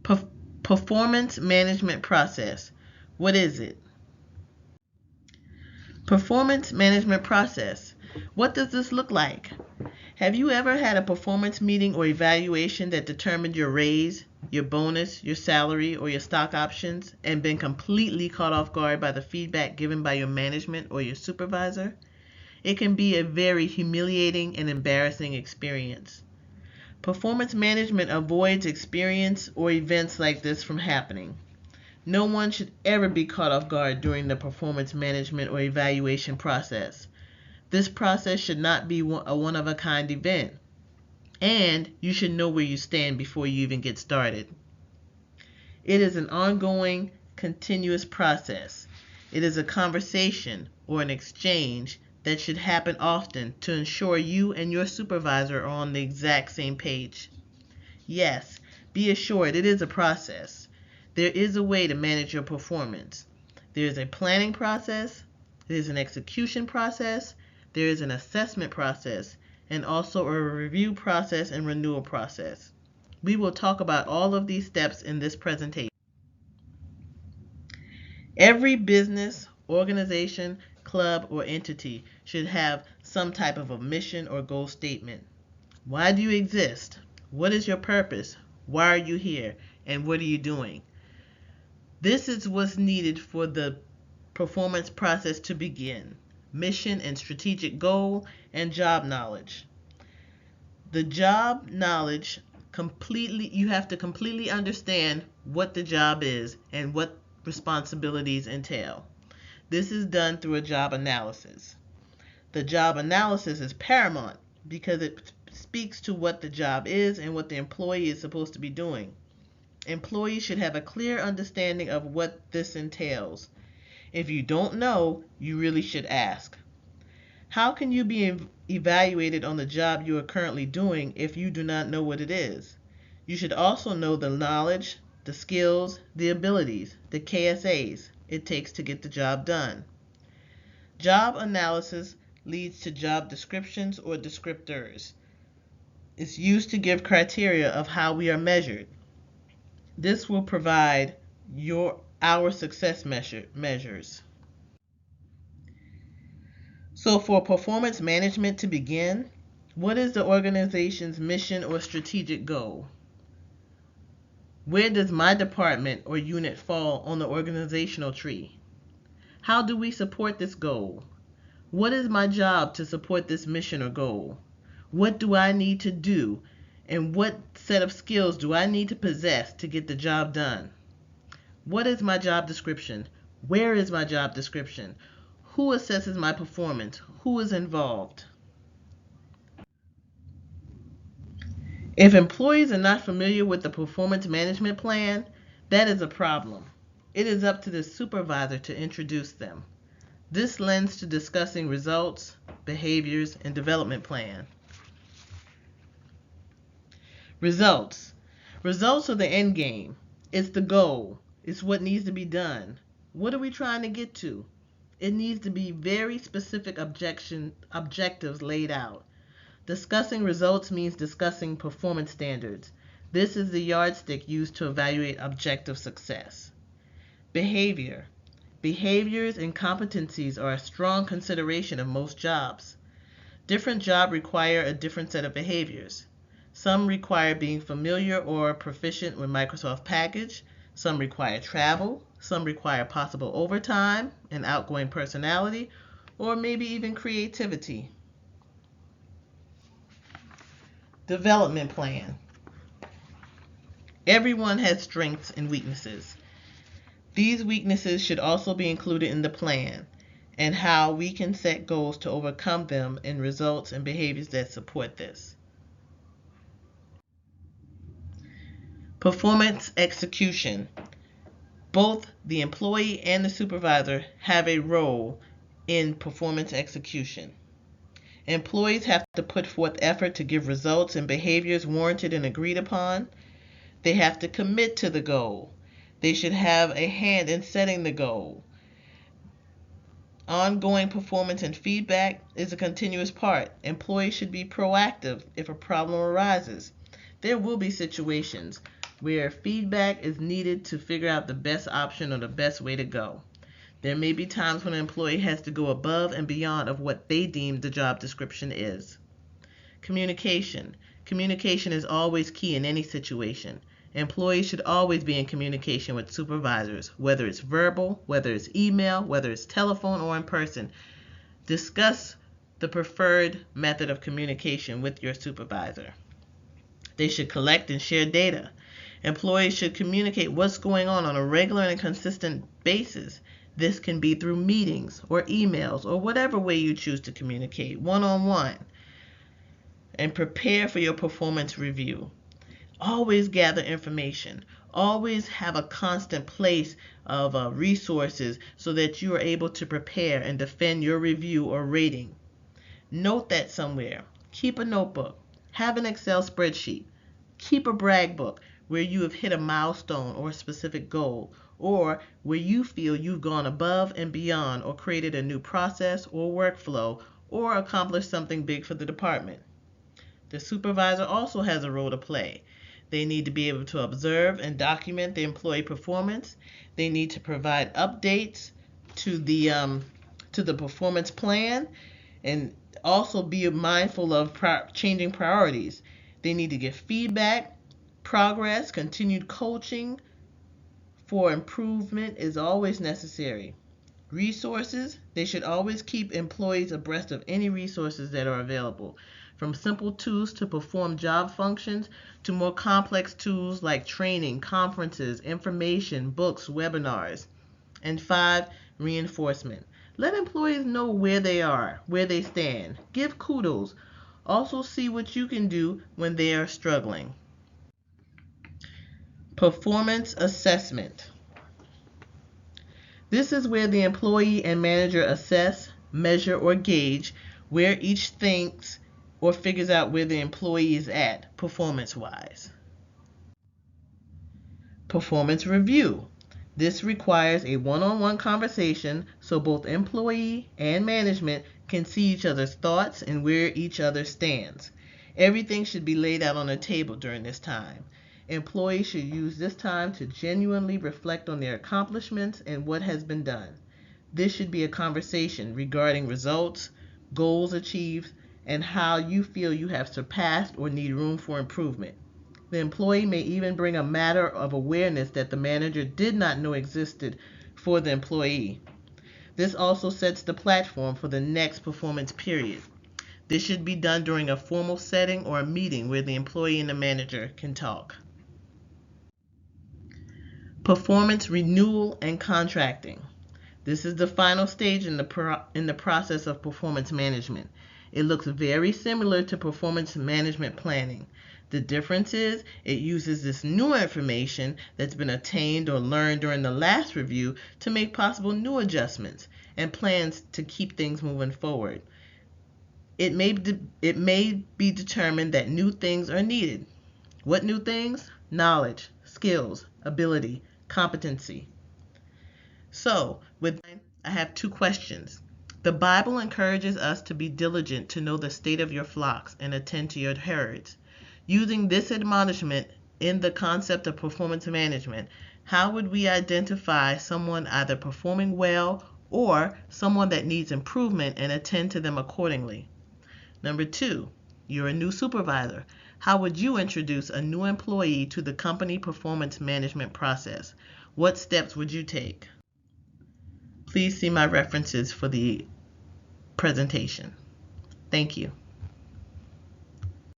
Per- Performance management process. What is it? Performance management process. What does this look like? Have you ever had a performance meeting or evaluation that determined your raise, your bonus, your salary, or your stock options and been completely caught off guard by the feedback given by your management or your supervisor? It can be a very humiliating and embarrassing experience. Performance management avoids experience or events like this from happening. No one should ever be caught off guard during the performance management or evaluation process. This process should not be a one-of-a-kind event, and you should know where you stand before you even get started. It is an ongoing, continuous process. It is a conversation or an exchange that should happen often to ensure you and your supervisor are on the exact same page. Yes, be assured it is a process. There is a way to manage your performance. There is a planning process, there is an execution process, there is an assessment process, and also a review process and renewal process. We will talk about all of these steps in this presentation. Every business, organization, club, or entity should have some type of a mission or goal statement. Why do you exist? What is your purpose? Why are you here? And what are you doing? This is what's needed for the performance process to begin. Mission and strategic goal and job knowledge. The job knowledge you have to completely understand what the job is and what responsibilities entail. This is done through a job analysis. The job analysis is paramount because it speaks to what the job is and what the employee is supposed to be doing. Employees should have a clear understanding of what this entails. If you don't know, you really should ask. How can you be evaluated on the job you are currently doing if you do not know what it is? You should also know the knowledge, the skills, the abilities, the KSAs it takes to get the job done. Job analysis leads to job descriptions or descriptors. It's used to give criteria of how we are measured. This will provide our success measures. So for performance management to begin, what is the organization's mission or strategic goal? Where does my department or unit fall on the organizational tree? How do we support this goal? What is my job to support this mission or goal? What do I need to do? And what set of skills do I need to possess to get the job done? What is my job description? Where is my job description? Who assesses my performance? Who is involved? If employees are not familiar with the performance management plan, that is a problem. It is up to the supervisor to introduce them. This lends to discussing results, behaviors, and development plan. Results. Results are the end game. It's the goal. It's what needs to be done. What are we trying to get to? It needs to be very specific objectives laid out. Discussing results means discussing performance standards. This is the yardstick used to evaluate objective success. Behavior. Behaviors and competencies are a strong consideration of most jobs. Different jobs require a different set of behaviors. Some require being familiar or proficient with Microsoft Package. Some require travel. Some require possible overtime, an outgoing personality, or maybe even creativity. Development plan. Everyone has strengths and weaknesses. These weaknesses should also be included in the plan and how we can set goals to overcome them and results and behaviors that support this. Performance execution. Both the employee and the supervisor have a role in performance execution. Employees have to put forth effort to give results and behaviors warranted and agreed upon. They have to commit to the goal. They should have a hand in setting the goal. Ongoing performance and feedback is a continuous part. Employees should be proactive if a problem arises. There will be situations, where feedback is needed to figure out the best option or the best way to go. There may be times when an employee has to go above and beyond of what they deem the job description is. Communication. Communication is always key in any situation. Employees should always be in communication with supervisors, whether it's verbal, whether it's email, whether it's telephone or in person. Discuss the preferred method of communication with your supervisor. They should collect and share data. Employees should communicate what's going on a regular and consistent basis. This can be through meetings or emails or whatever way you choose to communicate, one-on-one. And prepare for your performance review. Always gather information. Always have a constant place of resources so that you are able to prepare and defend your review or rating. Note that somewhere. Keep a notebook. Have an Excel spreadsheet. Keep a brag book where you have hit a milestone or a specific goal, or where you feel you've gone above and beyond or created a new process or workflow or accomplished something big for the department. The supervisor also has a role to play. They need to be able to observe and document the employee performance. They need to provide updates to the performance plan and also be mindful of changing priorities. They need to give feedback, progress, continued coaching for improvement is always necessary. Resources, they should always keep employees abreast of any resources that are available, from simple tools to perform job functions to more complex tools like training, conferences, information, books, webinars. And 5, reinforcement. Let employees know where they are, where they stand. Give kudos. Also see what you can do when they are struggling. Performance assessment. This is where the employee and manager assess, measure, or gauge where each thinks or figures out where the employee is at performance-wise. Performance review. This requires a one-on-one conversation so both employee and management can see each other's thoughts and where each other stands. Everything should be laid out on the table during this time. Employees should use this time to genuinely reflect on their accomplishments and what has been done. This should be a conversation regarding results, goals achieved, and how you feel you have surpassed or need room for improvement. The employee may even bring a matter of awareness that the manager did not know existed for the employee. This also sets the platform for the next performance period. This should be done during a formal setting or a meeting where the employee and the manager can talk. Performance renewal and contracting. This is the final stage in the process of performance management. It looks very similar to performance management planning. The difference is it uses this new information that's been attained or learned during the last review to make possible new adjustments and plans to keep things moving forward. It may be determined that new things are needed. What new things? Knowledge, skills, ability, competency. So, I have 2 questions. The Bible encourages us to be diligent to know the state of your flocks and attend to your herds. Using this admonishment in the concept of performance management, how would we identify someone either performing well or someone that needs improvement and attend to them accordingly? Number 2, you're a new supervisor. How would you introduce a new employee to the company performance management process? What steps would you take? Please see my references for the presentation. Thank you.